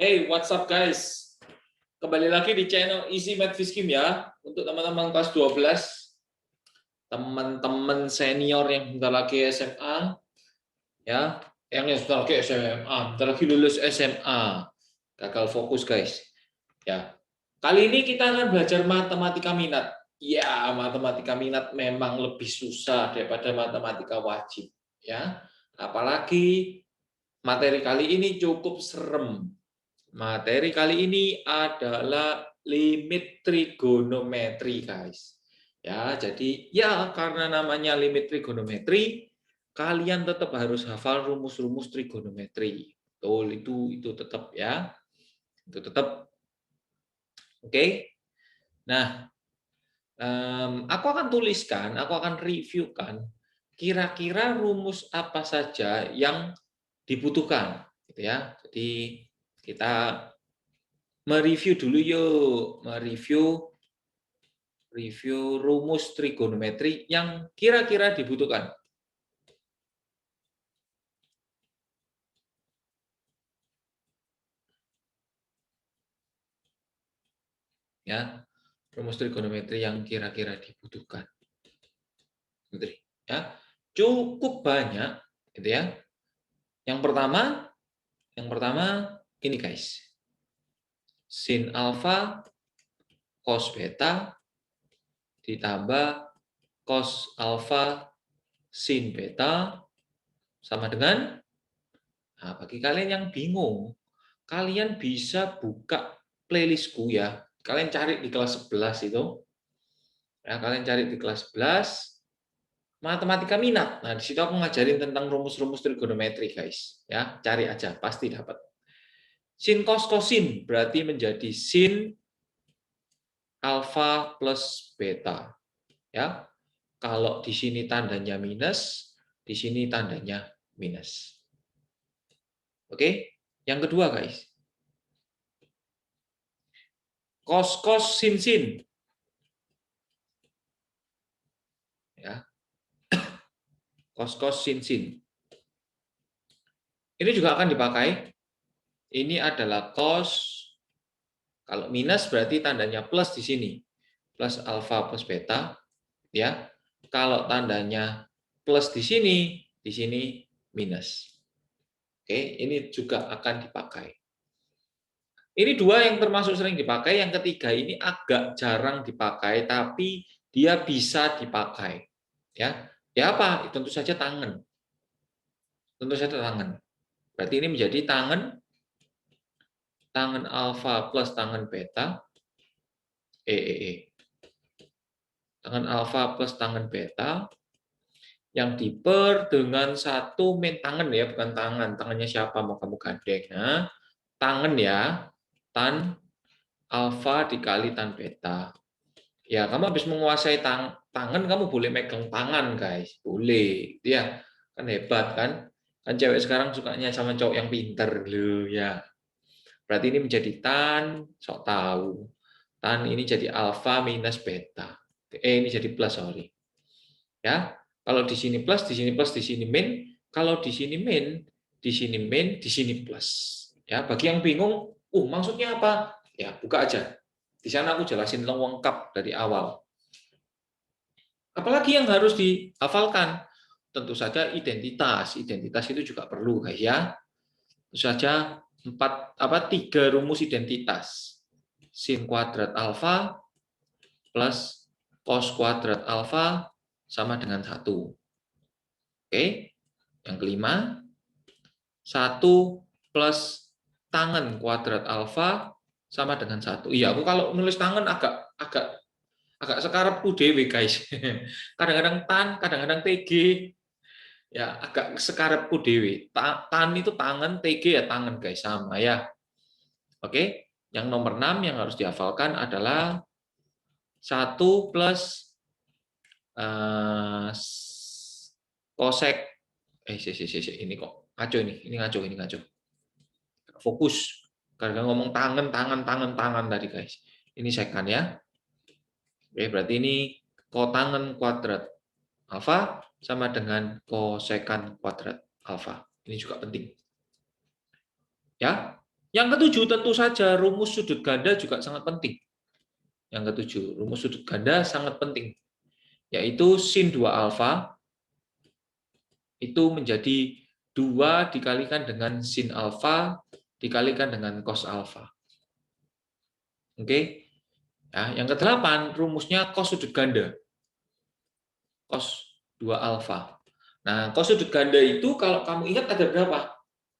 Hey, what's up guys? Kembali lagi di channel Easy Math Fiskim ya. Untuk teman-teman kelas 12, teman-teman senior yang bentar lagi SMA, ya, yang bentar lagi SMA, bentar lagi lulus SMA, gagal fokus guys. Ya, kali ini kita akan belajar matematika minat. Ya, matematika minat memang lebih susah daripada matematika wajib, ya. Apalagi materi kali ini cukup serem. Materi kali ini adalah limit trigonometri, guys. Ya, jadi ya karena namanya limit trigonometri, kalian tetap harus hafal rumus-rumus trigonometri. Betul, itu tetap ya. Itu tetap. Oke. Nah, aku akan tuliskan, aku akan reviewkan kira-kira rumus apa saja yang dibutuhkan, gitu ya. Jadi kita mereview dulu yuk, review rumus trigonometri yang kira-kira dibutuhkan. Ya, rumus trigonometri yang kira-kira dibutuhkan. Ya, cukup banyak, gitu ya. Yang pertama ini guys, sin alfa cos beta ditambah cos alfa sin beta sama dengan, nah, bagi kalian yang bingung, kalian bisa buka playlistku ya. Kalian cari di kelas 11 itu. Ya, kalian cari di kelas 11 matematika minat. Nah, di situ aku ngajarin tentang rumus-rumus trigonometri, guys. Ya, cari aja, pasti dapat. Sin cos kosin berarti menjadi sin alfa plus beta. Ya. Kalau di sini tandanya minus, di sini tandanya minus. Oke? Yang kedua, guys. Cos cos sin sin. Ya. Cos cos sin sin. Ini juga akan dipakai. Ini adalah cos. Kalau minus berarti tandanya plus di sini. Plus alfa plus beta, ya. Kalau tandanya plus di sini minus. Oke, ini juga akan dipakai. Ini dua yang termasuk sering dipakai, yang ketiga ini agak jarang dipakai tapi dia bisa dipakai. Ya. Ya apa? Tentu saja tangen. Tentu saja tangen. Berarti ini menjadi tangen alfa plus tangen beta tangen alfa plus tangen beta yang diper dengan satu min tangen ya, bukan tangan. Tangannya siapa mau kamu gandeng. Nah, tangen ya, tan alfa dikali tan beta. Ya, kamu habis menguasai tangan, kamu boleh megang tangan, guys. Boleh. Dia kan hebat kan? Kan cewek sekarang sukanya sama cowok yang pinter loh ya. Berarti ini menjadi tan, sok tahu. Tan ini jadi alfa minus beta. Ini jadi plus, sorry. Ya. Kalau di sini plus, di sini plus, di sini min. Kalau di sini min, di sini min, di sini plus. Ya, bagi yang bingung, maksudnya apa? Ya, buka aja. Di sana aku jelasin lengkap dari awal. Apalagi yang harus dihafalkan? Tentu saja identitas. Identitas itu juga perlu, guys ya. Tentu saja tiga rumus identitas. Sin kuadrat alfa plus cos kuadrat alfa sama dengan 1. Oke, yang kelima, 1 plus tangen kuadrat alfa sama dengan 1. Iya, aku kalau nulis tangen agak sekarepku dewe, guys. Kadang-kadang tan, kadang-kadang TG. Ya, agak sekarepku dewe. Tan itu tangan, TG ya tangan, guys, sama ya. Oke, yang nomor 6 yang harus dihafalkan adalah 1 plus kosek ini kok ngaco ini ngaco. Fokus. Karena ngomong tangan tadi, guys. Ini sekan ya. Oke, berarti ini kotangen kuadrat alfa sama dengan kosekan kuadrat alfa. Ini juga penting. Ya. Yang ketujuh, tentu saja rumus sudut ganda juga sangat penting. Yang ketujuh, rumus sudut ganda sangat penting, yaitu sin 2 alfa itu menjadi 2 dikalikan dengan sin alfa dikalikan dengan cos alfa. Oke. Ya, yang kedelapan, rumusnya cos sudut ganda. Cos 2 alfa. Nah, cos sudut ganda itu kalau kamu ingat ada berapa?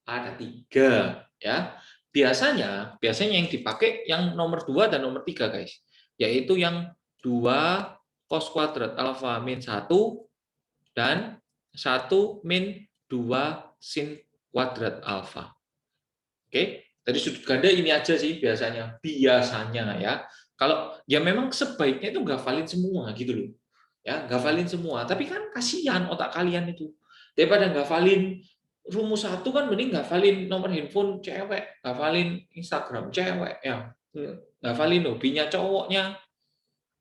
Ada 3, ya. Biasanya yang dipakai yang nomor 2 dan nomor 3, guys. Yaitu yang 2 cos kuadrat alfa min 1 dan 1 min 2 sin kuadrat alfa. Oke, dari sudut ganda ini aja sih biasanya ya. Kalau ya memang sebaiknya itu ngafalin semua gitu loh. Ya, ngafalin semua. Tapi kan kasihan otak kalian itu. Daripada ngafalin rumus 1 kan mending ngafalin nomor handphone cewek, ngafalin Instagram cewek ya. Ngafalin hobinya cowoknya.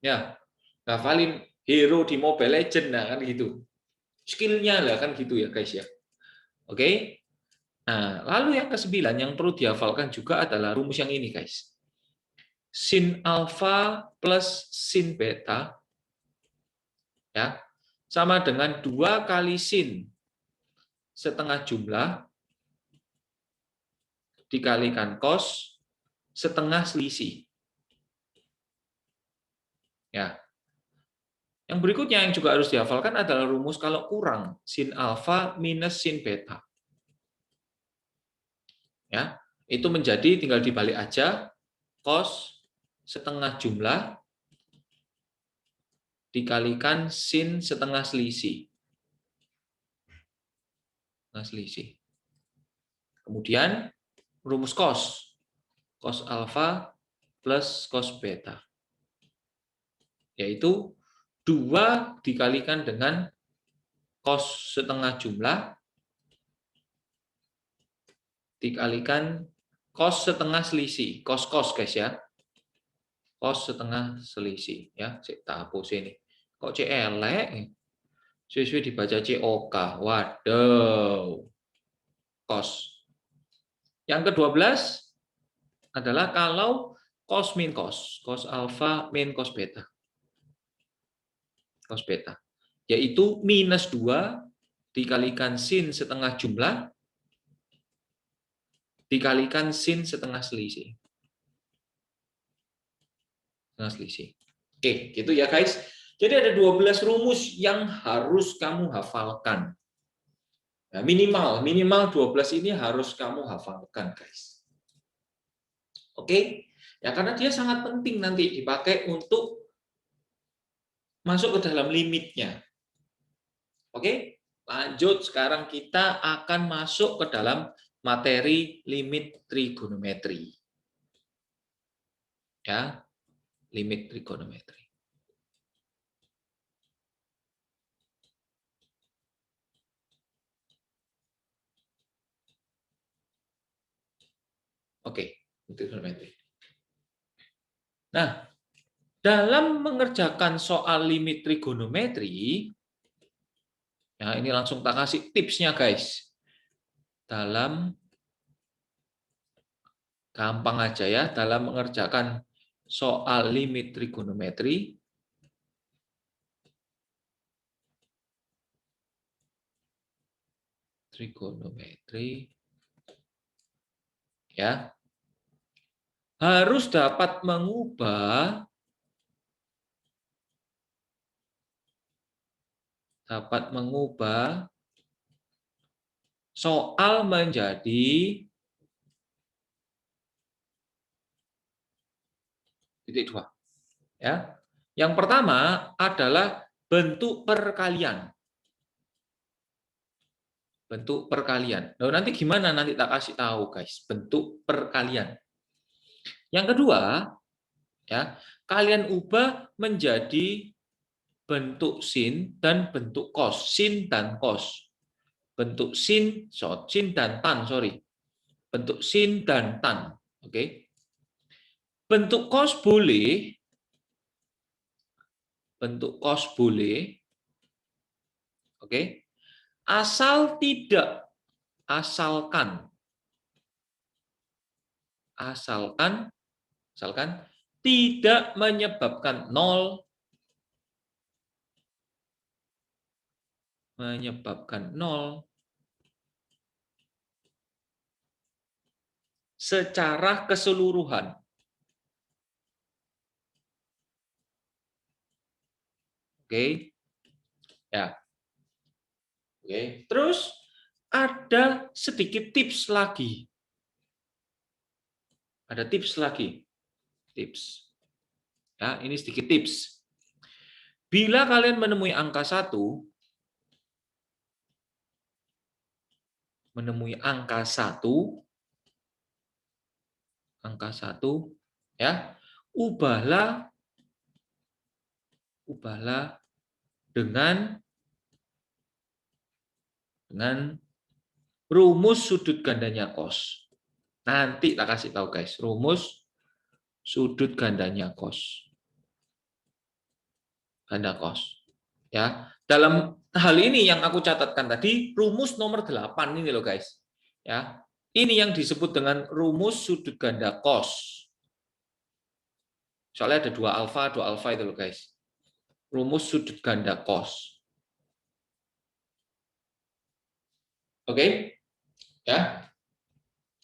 Ya, ngafalin hero di Mobile Legends nah kan gitu. Skillnya lah kan gitu ya guys ya. Oke. Nah, lalu yang ke-9 yang perlu dihafalkan juga adalah rumus yang ini, guys. Sin alfa plus sin beta ya, sama dengan 2 kali sin setengah jumlah dikalikan cos setengah selisih. Ya. Yang berikutnya yang juga harus dihafalkan adalah rumus kalau kurang sin alfa minus sin beta. Ya, itu menjadi tinggal dibalik aja cos setengah jumlah dikalikan sin setengah selisih. Kemudian rumus cos alfa plus cos beta, yaitu 2 dikalikan dengan cos setengah jumlah dikalikan cos setengah selisih, cos guys ya, cos setengah selisih ya. Saya hapus ini. Kok C elek? Sesuai dibaca COK. Waduh. Cos. Yang ke-12 adalah kalau cos min cos alfa min cos beta. Cos beta. Yaitu minus 2 dikalikan sin setengah jumlah dikalikan sin setengah selisih. Oke, gitu ya guys. Jadi ada 12 rumus yang harus kamu hafalkan. Nah, minimal 12 ini harus kamu hafalkan, guys. Oke? Ya karena dia sangat penting nanti dipakai untuk masuk ke dalam limitnya. Oke? Lanjut, sekarang kita akan masuk ke dalam materi limit trigonometri. Ya, limit trigonometri. Oke, trigonometri. Nah, dalam mengerjakan soal limit trigonometri, nah ini langsung tak kasih tipsnya guys. Dalam gampang aja ya, dalam mengerjakan soal limit trigonometri, ya harus dapat mengubah soal menjadi titik 2. Ya. Yang pertama adalah bentuk perkalian. Bentuk perkalian. Nah, nanti gimana? Nanti tak kasih tahu, guys. Bentuk perkalian. Yang kedua, ya, kalian ubah menjadi bentuk sin dan bentuk cos, sin dan cos. Bentuk sin dan tan, sorry. Bentuk sin dan tan. Oke. Bentuk cos boleh. Bentuk cos boleh. Oke. Asalkan asalkan tidak menyebabkan 0 secara keseluruhan. Oke. Ya. Oke. Terus ada sedikit tips lagi. Ada tips lagi. Tips. Ya, ini sedikit tips. Bila kalian menemui angka 1, angka 1, ya, ubahlah dengan rumus sudut gandanya cos. Nanti tak kasih tahu guys, rumus sudut gandanya cos. Ganda cos. Ya, dalam hal ini yang aku catatkan tadi, rumus nomor 8 ini loh guys. Ya. Ini yang disebut dengan rumus sudut ganda cos. Soalnya ada 2 alfa itu loh guys. Rumus sudut ganda cos. Oke? Ya.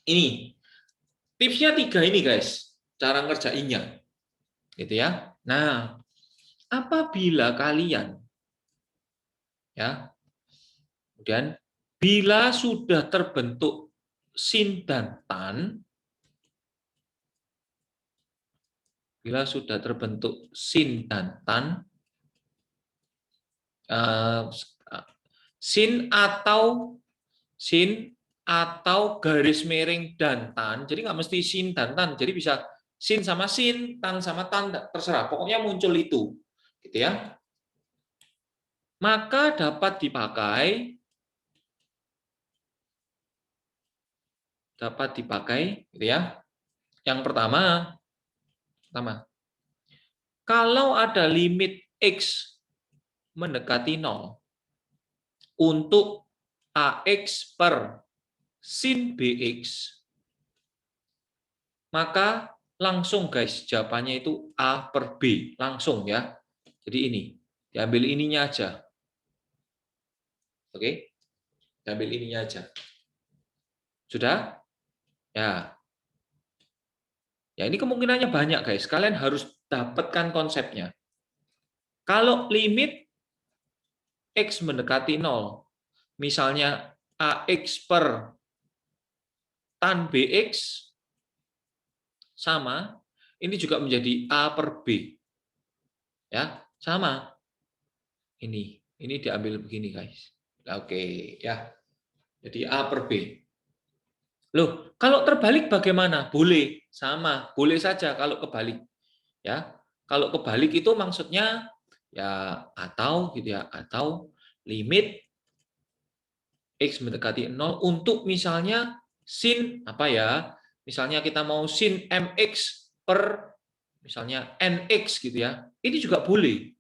Ini. Tipsnya 3 ini guys, cara ngerjainnya. Gitu ya. Nah, apabila kalian ya, kemudian bila sudah terbentuk sin dan tan, sin atau garis miring dan tan, jadi nggak mesti sin dan tan, jadi bisa sin sama sin, tan sama tan, terserah, pokoknya muncul itu, gitu ya. Maka dapat dipakai, gitu ya. Yang pertama, kalau ada limit x mendekati 0 untuk AX per sin BX, maka langsung guys, jawabannya itu A per B. Langsung ya. Jadi ini, diambil ininya aja. Oke? Diambil ininya aja. Sudah? Ya. Ya ini kemungkinannya banyak guys. Kalian harus dapatkan konsepnya. Kalau limit X mendekati 0, misalnya AX per tan BX sama, ini juga menjadi A per B. Ya, sama. Ini diambil begini guys. Oke, ya. Jadi A per B. Loh, kalau terbalik bagaimana? Boleh, sama, boleh saja kalau kebalik. Ya. Kalau kebalik itu maksudnya ya atau gitu ya, atau limit X mendekati 0 untuk misalnya sin apa ya? Misalnya kita mau sin MX per misalnya NX gitu ya. Ini juga boleh.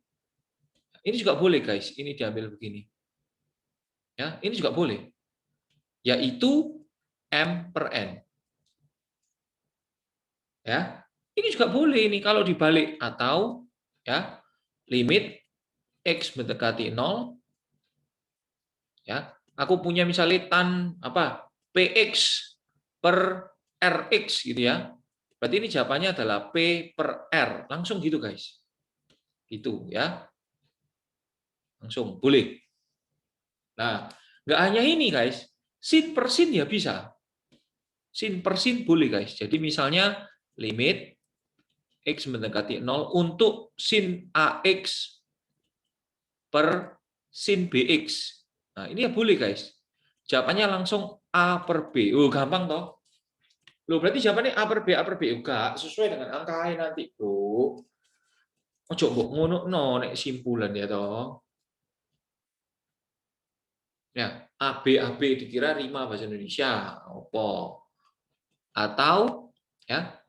Ini juga boleh guys, ini diambil begini. Ya, ini juga boleh. Yaitu M per N. Ya. Ini juga boleh ini kalau dibalik atau ya limit X mendekati 0 ya. Aku punya misalnya tan apa? PX per RX gitu ya. Berarti ini jawabannya adalah P per R. Langsung gitu guys. Gitu ya. Langsung boleh. Nah, nggak hanya ini guys. Sin per sin ya bisa. Sin per sin boleh guys. Jadi misalnya limit X mendekati 0 untuk sin AX per sin BX. Nah, ini ya boleh guys. Jawabannya langsung A per B. Oh, gampang toh? Loh, berarti jawabannya A per B, A per B. Enggak, sesuai dengan angka nanti, Bro. Ojo mbok ngono no nek simpulan ya toh. Ya, AB dikira rima bahasa Indonesia. Opo? Atau ya,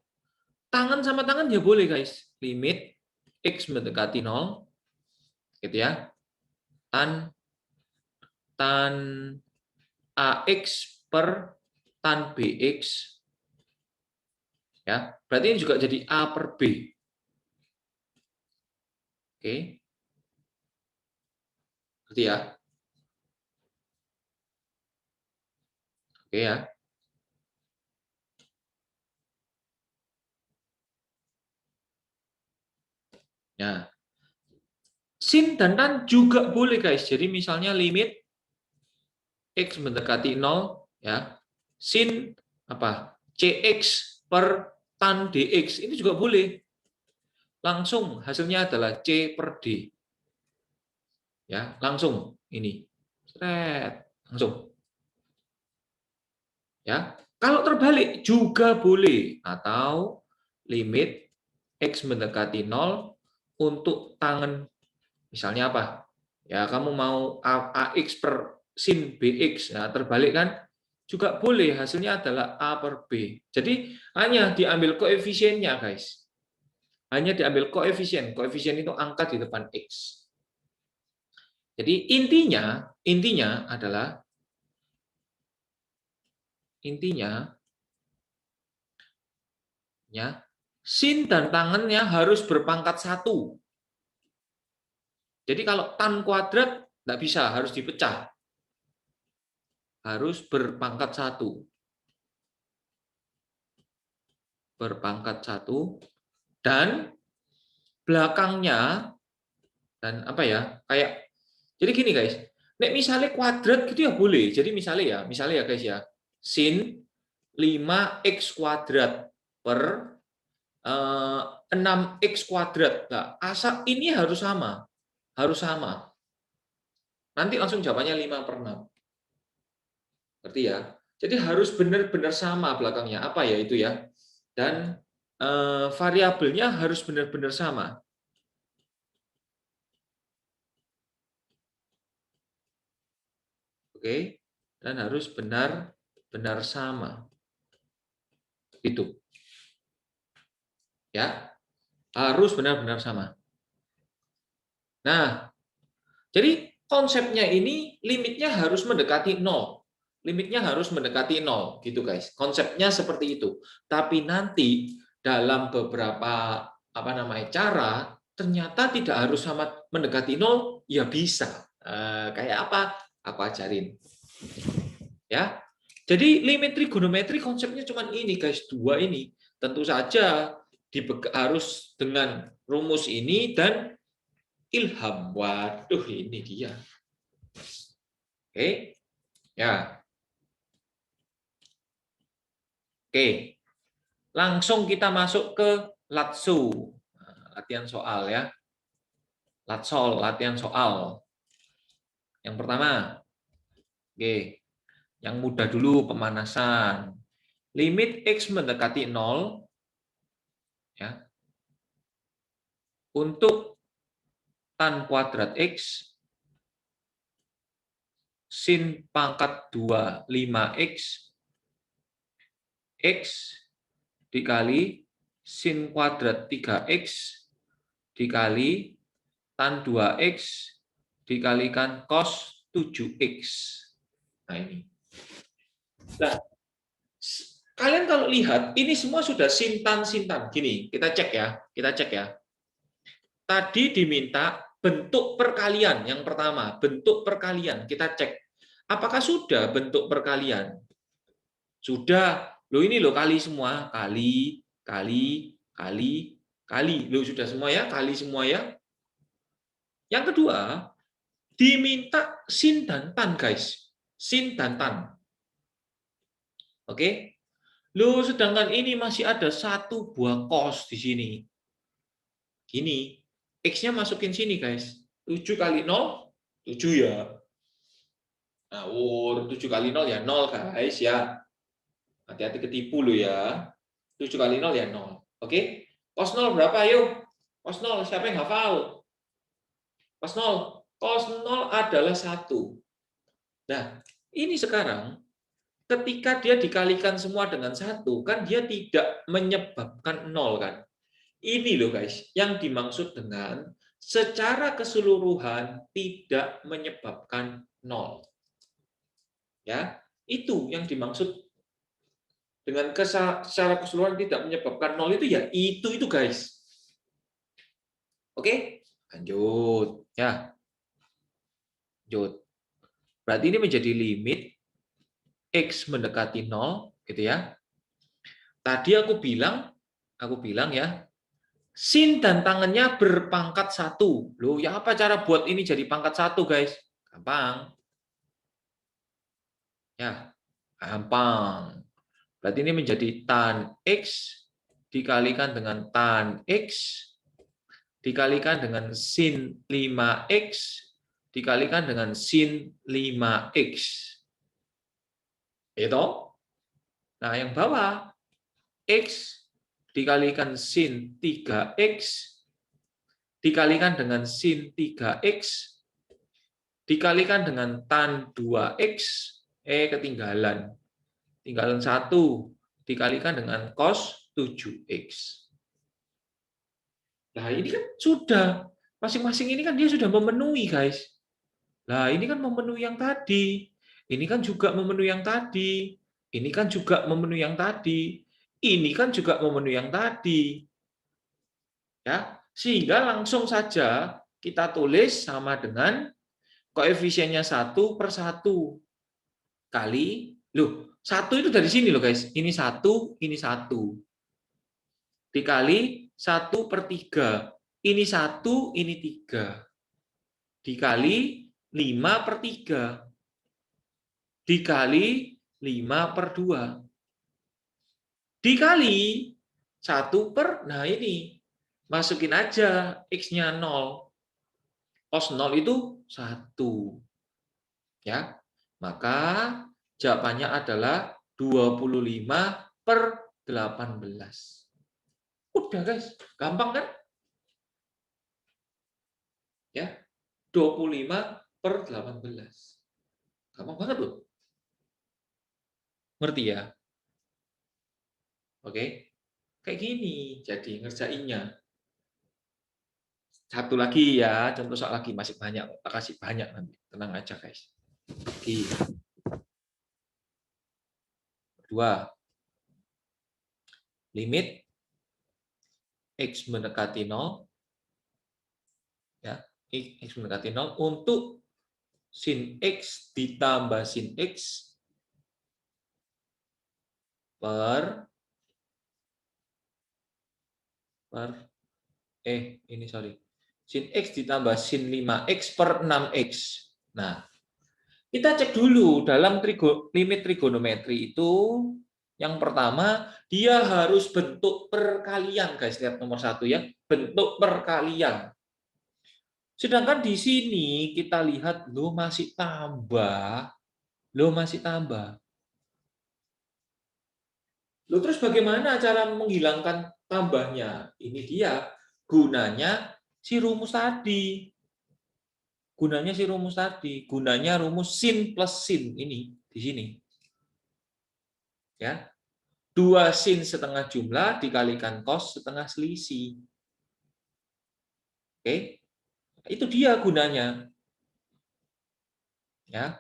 tangan sama tangan ya boleh guys. Limit X mendekati 0 gitu ya. Tan AX per tan BX Ya, berarti ini juga jadi A per B. Oke, berarti ya. Oke ya. Nah, sin dan tan juga boleh guys. Jadi misalnya limit X mendekati 0 ya. Sin apa? CX per tan DX ini juga boleh. Langsung hasilnya adalah C per D. Ya, langsung ini. Seret, langsung. Ya. Kalau terbalik juga boleh atau limit X mendekati 0 untuk tangen misalnya apa? Ya, kamu mau AX per sin BX, nah terbalik kan? Juga boleh, hasilnya adalah A per B. Jadi hanya diambil koefisiennya, guys. Hanya diambil koefisien. Koefisien itu angka di depan X. Jadi intinya adalah ya sin dan tangannya harus berpangkat 1. Jadi kalau tan kuadrat nggak bisa, harus dipecah. Harus berpangkat 1. Berpangkat 1 dan belakangnya dan apa ya? Kayak jadi gini guys. Nek misalnya kuadrat gitu ya boleh. Jadi misalnya ya guys ya. Sin 5x kuadrat per 6x kuadrat. Nah, asal ini harus sama. Harus sama. Nanti langsung jawabannya 5 per 6. Berarti ya. Jadi harus benar-benar sama belakangnya. Apa ya itu ya? Dan variabelnya harus benar-benar sama. Oke. Dan harus benar-benar sama. Itu. Ya. Harus benar-benar sama. Nah, jadi konsepnya ini limitnya harus mendekati 0. Limitnya harus mendekati 0 gitu guys. Konsepnya seperti itu. Tapi nanti dalam beberapa cara ternyata tidak harus sama mendekati 0, ya bisa. Kayak apa? Aku ajarin. Ya. Jadi limit trigonometri konsepnya cuma ini guys, 2 ini. Tentu saja harus dengan rumus ini dan ilham. Waduh, ini dia. Oke. Ya. Oke. Langsung kita masuk ke latsu. Latihan soal ya. Latsol, latihan soal. Yang pertama. Oke. Yang mudah dulu pemanasan. Limit X mendekati 0 ya. Untuk tan kuadrat X sin pangkat 2 5x X dikali sin kuadrat 3x dikali tan 2x dikalikan cos 7x. Nah ini. Nah, kalian kalau lihat ini semua sudah sintan. Gini, kita cek ya. Tadi diminta bentuk perkalian yang pertama, bentuk perkalian. Kita cek. Apakah sudah bentuk perkalian? Sudah. Loh ini loh kali semua, kali. Loh sudah semua ya, kali semua ya. Yang kedua, diminta sin dan tan, guys. Sin dan tan. Oke? Loh, sedangkan ini masih ada satu buah cos di sini. Gini, X-nya masukin sini, guys. 7 kali 0, 7 ya. Nah, 7 kali 0 ya 0, guys ya. Hati-hati ketipu lo ya. 7 kali 0 ya 0. Oke? Cos 0 berapa, ayo? Cos 0, siapa yang hafal? Cos 0. Cos 0 adalah 1. Nah, ini sekarang ketika dia dikalikan semua dengan 1, kan dia tidak menyebabkan 0 kan. Ini loh guys, yang dimaksud dengan secara keseluruhan tidak menyebabkan 0. Ya, itu yang dimaksud dengan secara keseluruhan tidak menyebabkan 0 itu ya itu guys. Oke, lanjut ya. Lanjut. Berarti ini menjadi limit X mendekati 0 gitu ya. Tadi aku bilang ya, sin dan tangannya berpangkat 1. Loh, ya apa cara buat ini jadi pangkat 1, guys? Gampang. Ya, gampang. Berarti ini menjadi tan X dikalikan dengan tan X dikalikan dengan sin 5X dikalikan dengan sin 5X. Itu. Nah, yang bawah X dikalikan sin 3X dikalikan dengan sin 3X dikalikan dengan tan 2X, ketinggalan. Tinggalan 1 dikalikan dengan cos 7X. Nah, ini kan sudah. Masing-masing ini kan dia sudah memenuhi, guys. Nah, ini kan memenuhi yang tadi. Ini kan juga memenuhi yang tadi. Ini kan juga memenuhi yang tadi. Ini kan juga memenuhi yang tadi. Ya, sehingga langsung saja kita tulis sama dengan koefisiennya 1/1 kali, loh, 1 itu dari sini loh guys, ini 1, ini 1. Dikali 1/3, ini 1, ini 3. Dikali 5/3. Dikali 5/2. Dikali 1 nah ini, masukin aja X-nya 0. Cos 0 itu 1. Ya, maka jawabannya adalah 25/18. Udah guys, gampang kan? Ya, 25/18. Gampang banget loh. Ngerti ya? Oke. Kayak gini jadi ngerjainnya. Satu lagi ya, contoh soal lagi masih banyak, tak kasih banyak nanti. Tenang aja guys. Lagi. Kedua, limit X mendekati 0 ya, X mendekati 0 untuk sin X ditambah sin X per ini sorry. Sin X ditambah sin 5X per 6X. Nah, kita cek dulu dalam limit trigonometri itu, yang pertama, dia harus bentuk perkalian, guys. Lihat nomor 1 ya, bentuk perkalian. Sedangkan di sini kita lihat, lo masih tambah. Loh, terus bagaimana cara menghilangkan tambahnya? Ini dia gunanya si rumus tadi. Gunanya rumus sin plus sin ini di sini. Ya. 2 sin setengah jumlah dikalikan cos setengah selisih. Oke. Itu dia gunanya. Ya.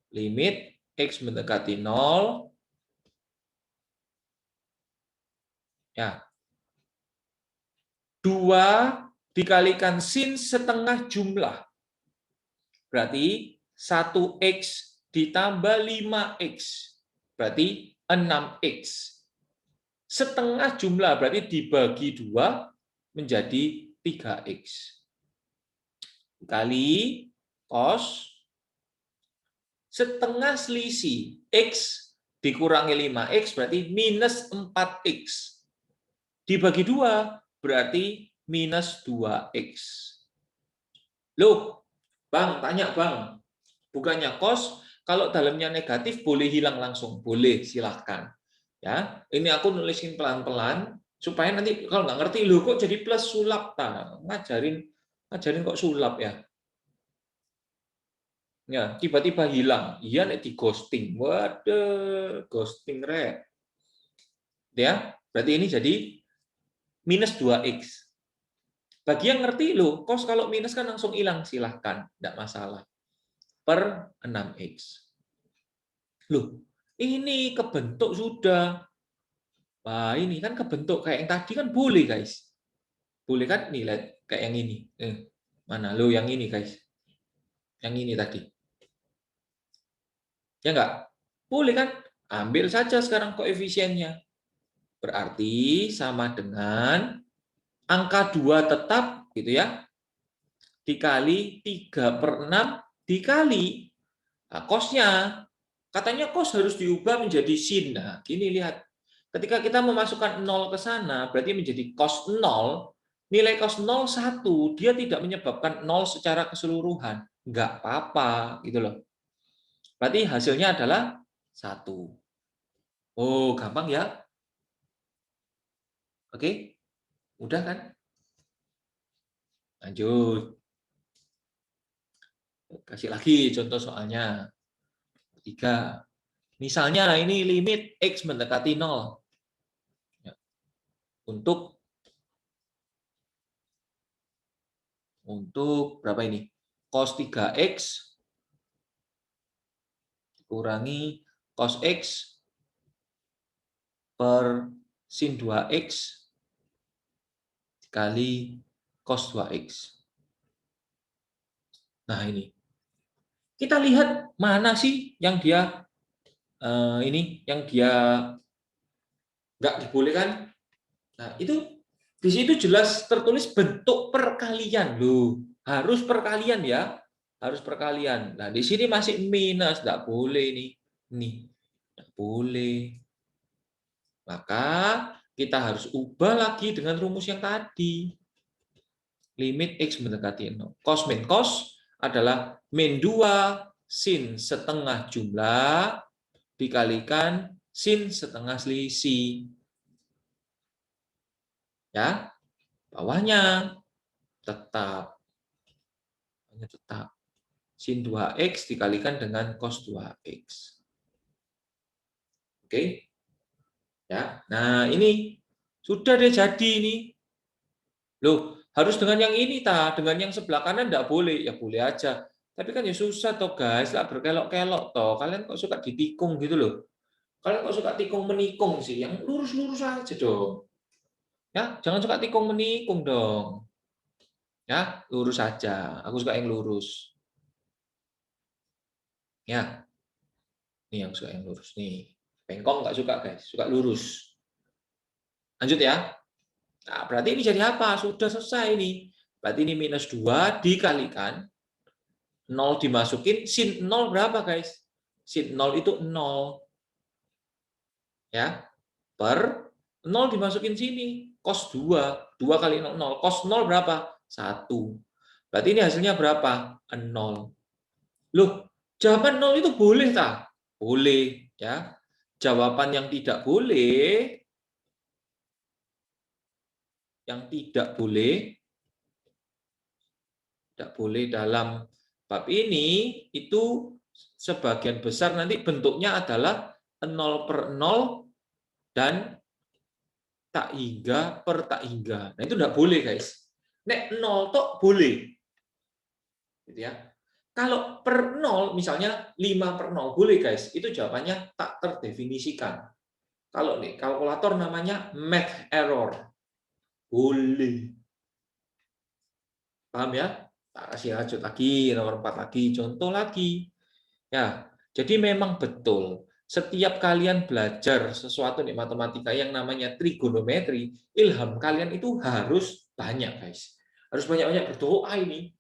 Limit X mendekati 0. Ya. 2 dikalikan sin setengah jumlah. Berarti 1X ditambah 5X. Berarti 6X. Setengah jumlah berarti dibagi 2 menjadi 3X. Kali cos setengah selisih X dikurangi 5X berarti minus 4X. Dibagi 2 berarti minus 2X. Loh, Bang, tanya Bang. Bukannya cos, kalau dalamnya negatif boleh hilang langsung. Boleh, silahkan. Ya, ini aku nulisin pelan-pelan supaya nanti kalau nggak ngerti, loh kok jadi plus sulap, ngajarin kok sulap ya. Ya, tiba-tiba hilang. Iya, nek di ghosting. Waduh, ghosting rek. Ya, berarti ini jadi minus 2X. Bagi yang ngerti, loh, cos kalau minus kan langsung hilang, silahkan, tidak masalah. Per 6X. Loh, ini kebentuk sudah. Wah, ini kan kebentuk kayak yang tadi kan boleh, guys. Boleh kan? Nih, lihat kayak yang ini. Mana? Lo yang ini, guys. Yang ini tadi. Ya enggak? Boleh kan? Ambil saja sekarang koefisiennya. Berarti sama dengan angka 2 tetap gitu ya. Dikali 3/6 dikali kosnya. Katanya kos harus diubah menjadi sin. Nah, gini lihat. Ketika kita memasukkan 0 ke sana, berarti menjadi cos 0. Nilai cos 0 1. Dia tidak menyebabkan 0 secara keseluruhan. Enggak apa-apa gitu loh. Berarti hasilnya adalah 1. Oh, gampang ya? Oke, udah kan? Lanjut. Kasih lagi contoh soalnya. 3. Misalnya ini limit X mendekati 0. Untuk berapa ini? Cos 3X kurangi cos X per sin 2X dikali cos 2X. Nah, ini. Kita lihat mana sih yang dia yang dia nggak dibolehkan. Nah, itu di situ jelas tertulis bentuk perkalian. Loh, harus perkalian ya. Harus perkalian. Nah, di sini masih minus, nggak boleh ini. Nih, nggak boleh. Maka kita harus ubah lagi dengan rumus yang tadi. Limit X mendekati 0. Cos min cos adalah min 2 sin setengah jumlah dikalikan sin setengah selisih. Ya, bawahnya tetap sin 2X dikalikan dengan cos 2X. Oke. Ya. Nah, ini sudah deh jadi ini. Loh, harus dengan yang ini dengan yang sebelah kanan enggak boleh. Ya boleh aja. Tapi kan ya susah toh, guys. Lah berkelok-kelok toh. Kalian kok suka ditikung gitu loh. Kalian kok suka tikung menikung sih? Yang lurus-lurus aja dong. Ya, jangan suka tikung menikung dong. Ya, lurus aja. Aku suka yang lurus. Ya, ini yang suka yang lurus nih. Bengkong nggak suka, guys. Suka lurus. Lanjut ya. Nah, berarti ini jadi apa? Sudah selesai ini. Berarti ini minus 2 dikalikan 0 dimasukin sin 0 berapa, guys? Sin 0 itu 0. Ya. Per 0 dimasukin sini. Cos 2. 2 kali 0, 0. Cos 0 berapa? 1. Berarti ini hasilnya berapa? 0. Loh, jawaban 0 itu boleh tak? Boleh, ya. Jawaban yang tidak boleh dalam bab ini itu sebagian besar nanti bentuknya adalah 0/0 dan tak hingga per tak hingga. Nah, itu enggak boleh, guys. Nek 0 tok boleh. Gitu ya. Kalau per 0 misalnya 5/0 boleh, guys. Itu jawabannya tak terdefinisikan. Kalau nih kalkulator namanya math error. Boleh. Paham ya? Tak kasih lanjut lagi, nomor 4 lagi, contoh lagi. Ya, jadi memang betul. Setiap kalian belajar sesuatu di matematika yang namanya trigonometri, ilham kalian itu harus banyak, guys. Harus banyak-banyak berdoa ini.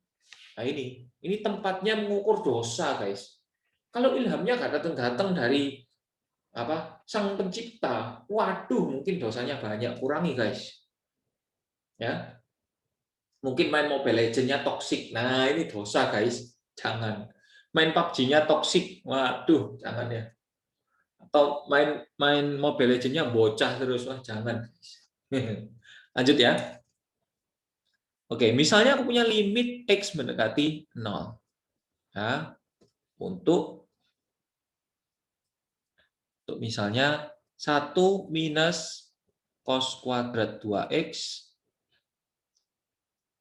Nah, ini tempatnya mengukur dosa, guys. Kalau ilhamnya nggak datang-datang dari sang pencipta, waduh, mungkin dosanya banyak. Kurangi, guys. Ya, mungkin main Mobile Legends-nya toksik. Nah, ini dosa, guys. Jangan. Main PUBG-nya toksik. Waduh, jangan ya. Atau main Mobile Legends-nya bocah terus. Wah, jangan. Lanjut ya. Oke, misalnya aku punya limit X mendekati 0. Ya, untuk misalnya 1 minus cos kuadrat 2X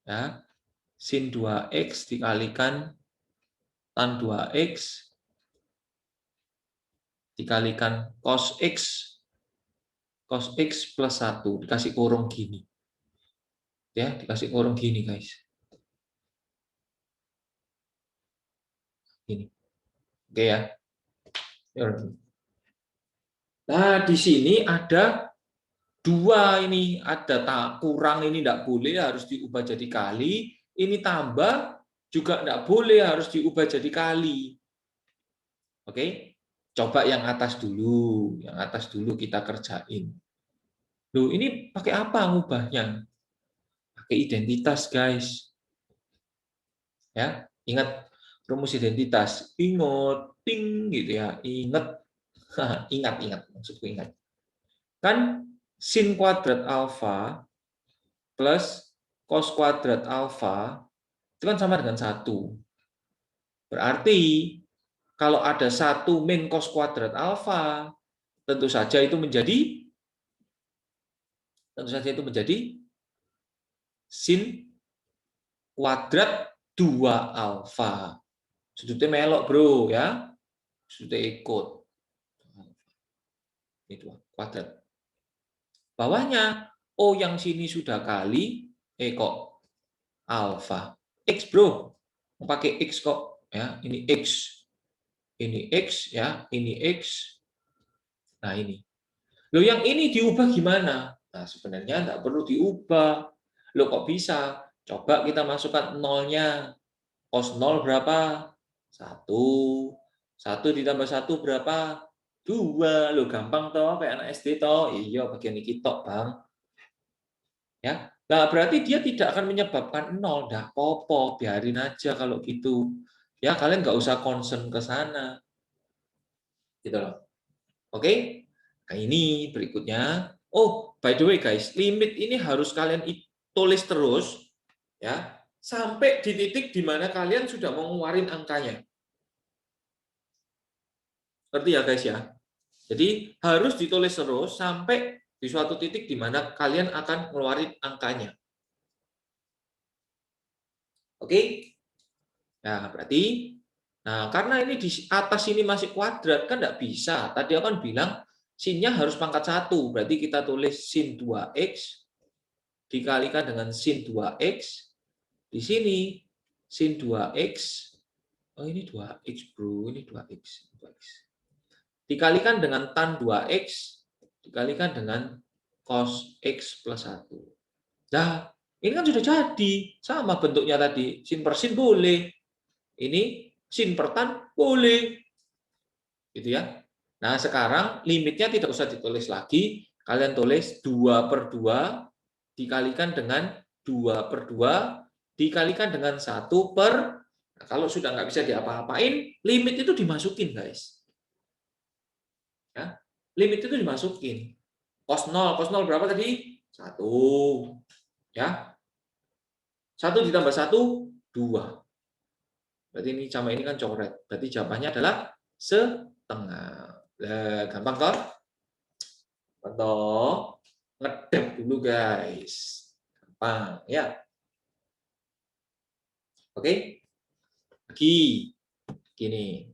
ya, sin 2X dikalikan tan 2X dikalikan cos X cos X plus 1 dikasih kurung gini. Ya, dikasih kurung gini, guys. Gini. Oke ya. Nah, di sini ada dua ini, ada tak kurang ini tidak boleh, harus diubah jadi kali. Ini tambah juga tidak boleh, harus diubah jadi kali. Oke, coba yang atas dulu, yang atas dulu kita kerjain. Loh, ini pakai apa ngubahnya? Pakai identitas, guys. Ya, ingat rumus identitas. Ingat, ting gitu ya. Ingat, ingat, maksudku ingat. Kan sin kuadrat alfa plus cos kuadrat alfa itu kan sama dengan 1. Berarti kalau ada 1 min cos kuadrat alfa, tentu saja itu menjadi sin kuadrat 2 alfa. Sudutnya melok, bro, ya. Sudutnya ikut. Ini 2 kuadrat. Bawahnya, O yang sini sudah kali, kok alfa. X, bro. Mau pakai X kok. Ya, ini X. Ini X, ya. Ini X. Nah, ini. Loh, yang ini diubah gimana? Nah, sebenarnya nggak perlu diubah. Loh, kok bisa? Coba kita masukkan nolnya. Cos 0 berapa? 1. 1 ditambah 1 berapa? 2. Loh, gampang toh, kayak anak SD toh. Iya, bagian ini tok, Bang. Ya. Nah, berarti dia tidak akan menyebabkan 0. Dah popo, biarin aja kalau gitu. Ya, kalian nggak usah concern ke sana. Gitu loh. Oke? Nah, ini berikutnya. Oh, by the way guys, limit ini harus kalian tulis terus ya, sampai di titik di mana kalian sudah mau ngeluarin angkanya. Ngerti ya guys ya? Jadi harus ditulis terus sampai di suatu titik di mana kalian akan ngeluarin angkanya. Oke? Nah, berarti karena ini di atas ini masih kuadrat kan nggak bisa. Tadi aku kan bilang sinnya harus pangkat 1. Berarti kita tulis sin 2x dikalikan dengan sin 2x. Di sini sin 2x. Oh, ini 2x, bro. Ini 2x. Dikalikan dengan tan 2x dikalikan dengan cos x plus 1. Nah, ini kan sudah jadi. Sama bentuknya tadi. Sin per sin boleh. Ini sin per tan boleh. Gitu ya. Nah, sekarang limitnya tidak usah ditulis lagi. Kalian tulis 2 per 2 dikalikan dengan 2 per 2 dikalikan dengan 1 per. Nah, kalau sudah nggak bisa diapa-apain, limit itu dimasukin, guys. Ya, limit itu dimasukin. Cos 0 berapa tadi? 1. Ya. 1 ditambah 1, 2. Berarti ini sama ini kan coret. Berarti jawabannya adalah setengah. Gampang toh? Atau ngedep dulu guys. Gampang ya. Oke. Lagi gini.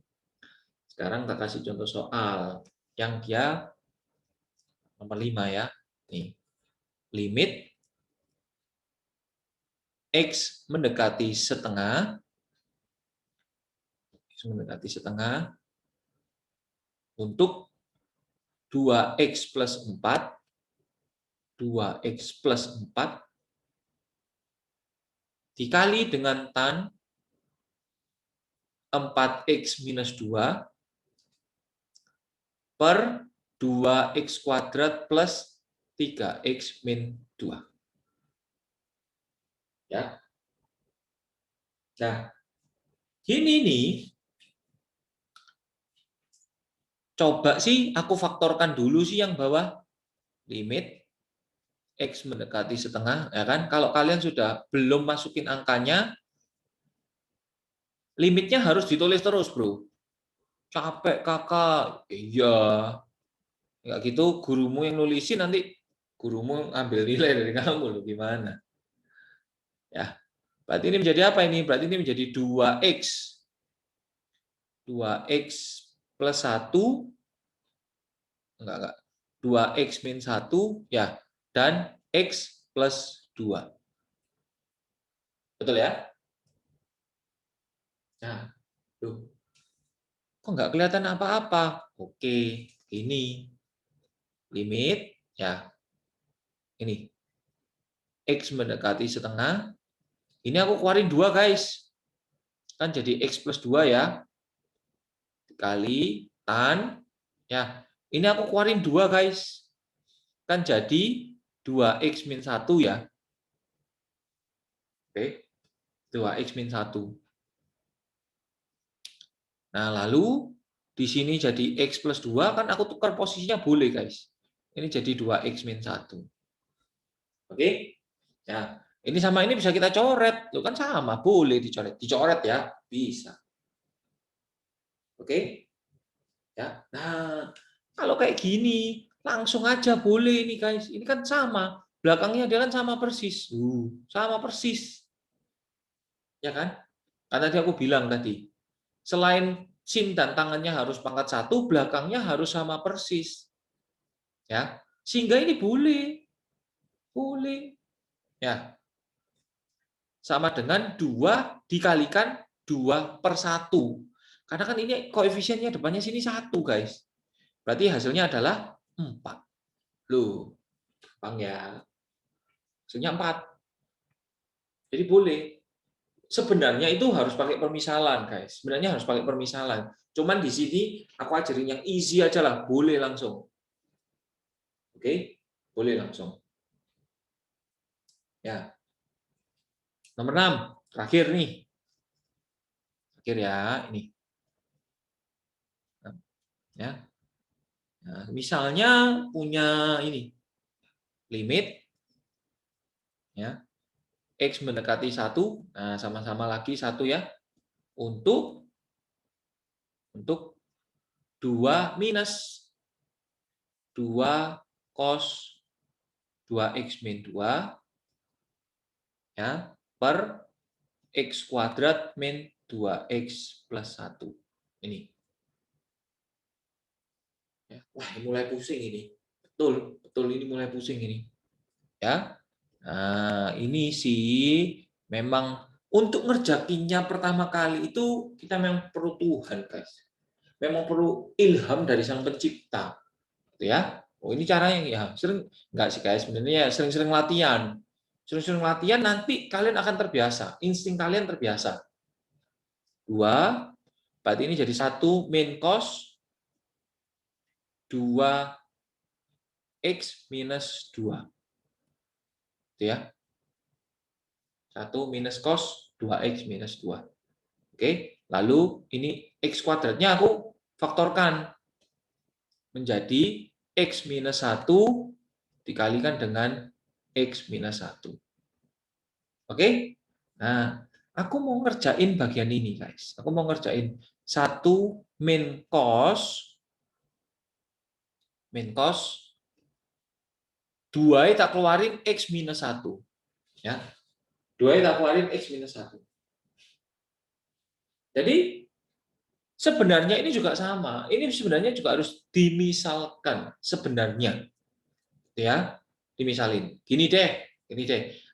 Sekarang kita kasih contoh soal yang dia nomor 5 ya. Nih. Limit X mendekati setengah untuk 2x plus 4 dikali dengan tan 4x minus 2 per 2x kuadrat plus 3x min 2. Ya. Nah, gini nih. Coba sih aku faktorkan dulu sih yang bawah. Limit X mendekati setengah, ya kan? Kalau kalian sudah belum masukin angkanya, limitnya harus ditulis terus, bro. Capek kakak, iya. Nggak gitu, gurumu yang nulisin nanti gurumu ambil nilai dari kamu, loh gimana? Ya, berarti ini menjadi apa ini? Berarti ini menjadi 2x. 2x plus 1, enggak. 2x min 1 ya, dan x plus 2. Betul ya? Nah, tuh. Kok nggak kelihatan apa-apa? Oke, ini limit ya. Ini x mendekati setengah. Ini aku keluarin 2, guys. Kan jadi x plus 2 ya. Dikali tan ya. Ini aku keluarin 2, guys. Kan jadi 2x min 1 ya. Oke. 2x min 1. Nah, lalu di sini jadi x plus 2, kan aku tukar posisinya boleh, guys. Ini jadi 2x min 1. Oke? Ya, ini sama ini bisa kita coret. Loh, kan sama, boleh dicoret. Dicoret ya, bisa. Oke? Ya. Nah, kalau kayak gini, langsung aja boleh ini, guys. Ini kan sama. Belakangnya dia kan sama persis. Sama persis. Ya kan? Kan tadi aku bilang tadi, selain SIM dan tangannya harus pangkat 1, belakangnya harus sama persis. Ya. Sehingga ini boleh. Boleh. Ya. Sama dengan 2 dikalikan 2/1. Karena kan ini koefisiennya depannya sini 1, guys. Berarti hasilnya adalah 4. Loh, gampang ya. Hasilnya 4. Jadi boleh. Sebenarnya itu harus pakai permisalan, guys. Sebenarnya harus pakai permisalan. Cuman di sini aku ajarin yang easy aja lah. Boleh langsung. Oke? Boleh langsung. Ya. Nomor 6. Terakhir nih. Terakhir ya, ini. Ya. Nah, misalnya punya ini limit ya x mendekati 1, nah sama-sama lagi 1 ya, untuk 2 minus 2 cos 2x min 2 ya per x kuadrat min 2x plus 1. Ini. Ya. Wah, mulai pusing ini. Betul, betul ini mulai pusing ini. Ya. Nah, ini sih memang untuk ngerjakinnya pertama kali itu kita memang perlu Tuhan, guys. Memang perlu ilham dari Sang Pencipta, gitu ya. Oh, ini caranya ya. Sering enggak sih, guys, sebenarnya ya sering-sering latihan. Sering-sering latihan nanti kalian akan terbiasa, insting kalian terbiasa. 2, berarti ini jadi 1 min cos 2x minus 2. Gitu ya. 1 minus cos 2x minus 2. Oke, lalu ini x kuadratnya aku faktorkan menjadi x minus 1 dikalikan dengan x minus 1. Oke? Nah, aku mau ngerjain bagian ini, guys. Aku mau ngerjain 1 min cos 2 tak keluarin x minus 1. Ya. 2 tak keluarin x minus 1. Jadi sebenarnya ini juga sama. Ini sebenarnya juga harus dimisalkan sebenarnya. Ya, dimisalin. Gini deh.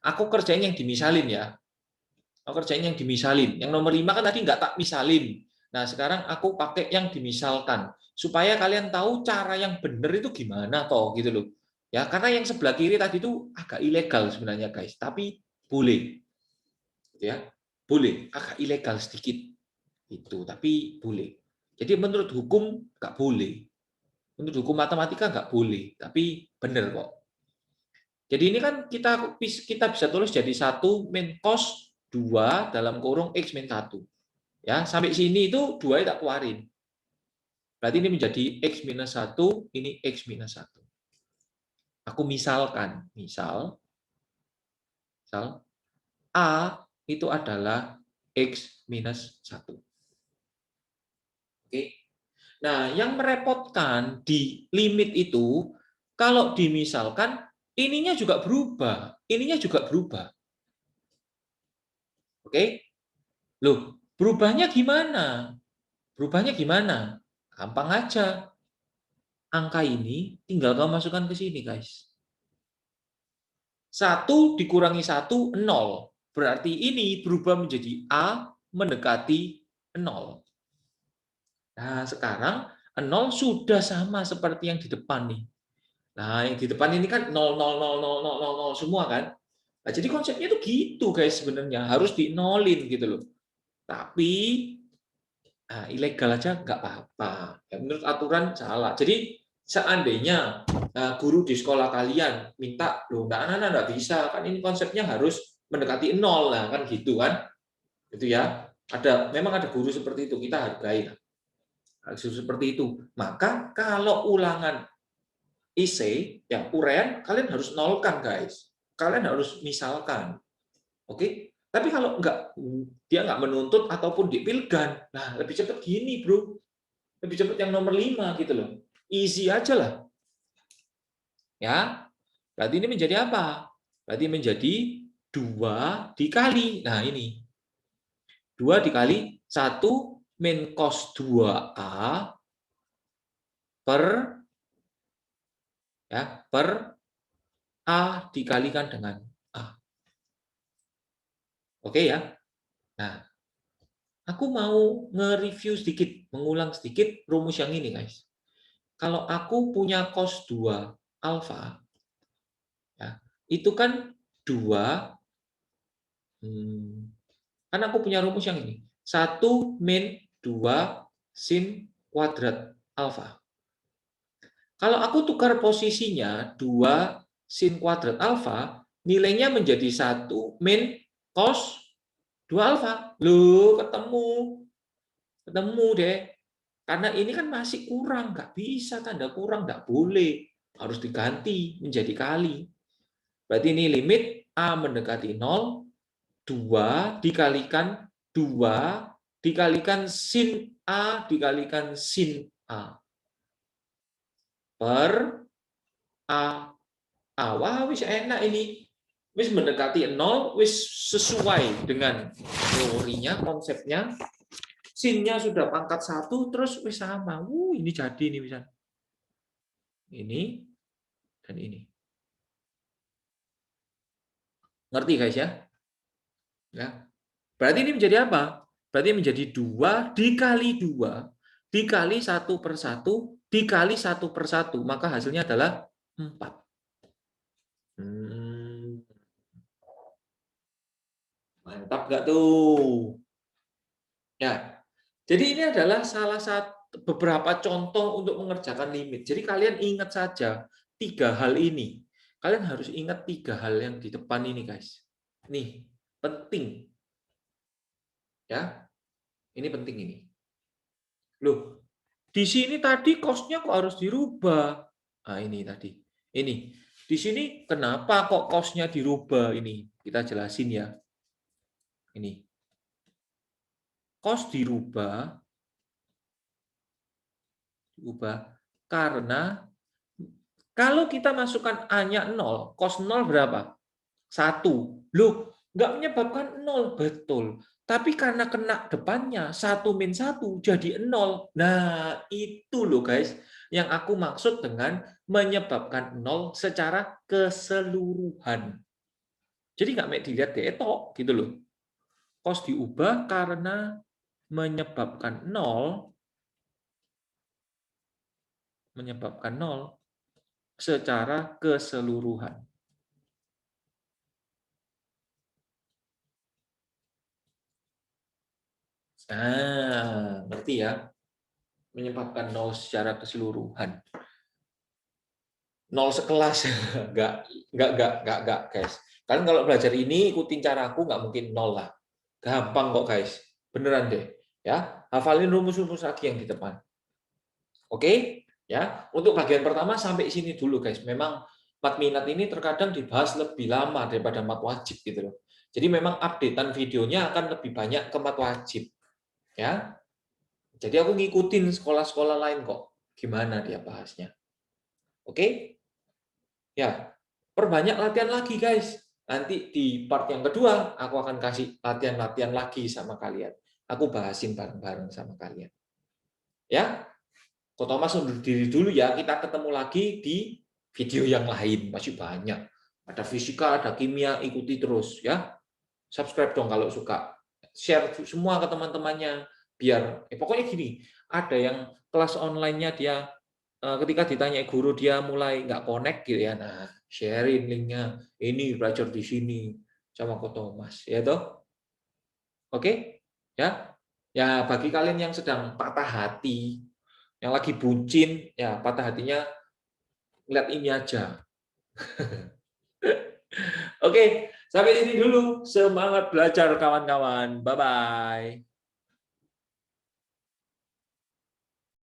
Aku kerjain yang dimisalin ya. Aku kerjain yang dimisalin. Yang nomor 5 kan tadi nggak tak misalin. Nah, sekarang aku pakai yang dimisalkan supaya kalian tahu cara yang benar itu gimana toh gitu loh. Ya, karena yang sebelah kiri tadi itu agak ilegal sebenarnya, guys, tapi boleh. Ya. Boleh, agak ilegal sedikit. Itu, tapi boleh. Jadi menurut hukum nggak boleh. Menurut hukum matematika nggak boleh, tapi benar kok. Jadi ini kan kita bisa tulis jadi 1 min cos 2 dalam kurung x min 1. Ya, sampai sini itu 2 tak keluarin. Berarti ini menjadi x minus 1, ini x minus 1. Aku misalkan, misal A itu adalah x minus 1. Oke. Nah, yang merepotkan di limit itu, kalau dimisalkan, ininya juga berubah. Ininya juga berubah. Oke? Loh, berubahnya gimana? Berubahnya gimana? Gampang aja. angka ini tinggal kamu masukkan ke sini, guys. 1 dikurangi 1, 0. Berarti ini berubah menjadi A mendekati 0. Nah, sekarang 0 sudah sama seperti yang di depan nih. Nah, yang di depan ini kan 0, 0, 0, 0, 0, 0, 0 semua kan. Nah, jadi konsepnya itu gitu, guys, sebenarnya. Harus di-nolin gitu loh. Tapi ilegal aja nggak apa-apa. Ya, menurut aturan salah. Jadi seandainya guru di sekolah kalian minta, loh, anak-anak nggak bisa, kan ini konsepnya harus mendekati 0, nah kan gitu kan. Itu ya. Memang ada guru seperti itu, kita hargai. Harus seperti itu. Maka kalau ulangan IC, ya uraian, kalian harus nolkan, guys. Kalian harus misalkan. Oke? Tapi kalau dia nggak menuntut ataupun dipilgan, nah lebih cepat gini, bro. Lebih cepat yang nomor 5 gitu loh. Easy aja lah. Ya. Berarti ini menjadi apa? Berarti menjadi 2 dikali. Nah, ini. 2 dikali 1 min cos 2A per A dikalikan dengan A. Oke ya? Nah, aku mau nge-review sedikit, mengulang sedikit rumus yang ini, guys. Kalau aku punya cos 2 alfa, ya, itu kan 2, kan aku punya rumus yang ini. 1 min 2 sin kuadrat alfa. Kalau aku tukar posisinya 2 sin kuadrat alfa, nilainya menjadi 1 min cos 2 alfa. Loh, ketemu deh. Karena ini kan masih kurang, nggak bisa tanda kurang, nggak boleh. Harus diganti menjadi kali. Berarti ini limit A mendekati 0, 2 dikalikan 2 dikalikan sin A dikalikan sin A per A. Wah, wis enak ini. Wis mendekati 0, wis sesuai dengan teorinya, konsepnya. Sinnya sudah pangkat 1, terus wis sama. Ini jadi nih misalnya. Ini dan ini. Ngerti guys ya? Ya. Berarti ini menjadi apa? Berarti menjadi 2 dikali 2 dikali 1/1 dikali 1/1. Maka hasilnya adalah 4. Mantap nggak tuh? Ya. Jadi ini adalah salah satu beberapa contoh untuk mengerjakan limit. Jadi kalian ingat saja 3 hal ini. Kalian harus ingat 3 hal yang di depan ini, guys. Nih, penting. Ya. Ini penting ini. Loh, di sini tadi cost-nya kok harus dirubah? Nah, ini tadi. Ini. Di sini kenapa kok cost-nya dirubah ini? Kita jelasin ya. Ini. Cost dirubah karena kalau kita masukkan A-nya 0, cost 0 berapa? 1. Loh, nggak menyebabkan 0, betul. Tapi karena kena depannya 1 min 1 jadi 0. Nah, itu loh guys yang aku maksud dengan menyebabkan 0 secara keseluruhan. Jadi nggak mau dilihat detok gitu loh. Kos diubah karena menyebabkan 0 secara keseluruhan. Ngerti ya? Menyebabkan 0 secara keseluruhan. 0 sekelas. Enggak, guys. Kalian kalau belajar ini, ikutin cara aku, nggak mungkin 0 lah. Gampang kok, guys. Beneran deh. Ya, hafalin rumus-rumus lagi yang di depan. Oke? Ya, untuk bagian pertama sampai sini dulu, guys. Memang mat minat ini terkadang dibahas lebih lama daripada mat wajib gitu loh. Jadi memang updatean videonya akan lebih banyak ke mat wajib. Ya. Jadi aku ngikutin sekolah-sekolah lain kok. Gimana dia bahasnya. Oke? Ya. Perbanyak latihan lagi, guys. Nanti di part yang kedua, aku akan kasih latihan-latihan lagi sama kalian. Aku bahasin bareng-bareng sama kalian. Ya. Ko Thomas undur diri dulu ya. Kita ketemu lagi di video yang lain. Masih banyak. Ada fisika, ada kimia, ikuti terus ya. Subscribe dong kalau suka. Share semua ke teman-temannya. Biar, pokoknya gini, ada yang kelas online-nya dia ketika ditanya guru dia mulai nggak connect gitu ya. Nah, sharein linknya. Ini belajar di sini sama Ko Thomas. Ya toh? Oke? Ya. Ya, bagi kalian yang sedang patah hati, yang lagi bucin, ya patah hatinya lihat ini aja. Oke, sampai sini dulu. Semangat belajar kawan-kawan. Bye-bye.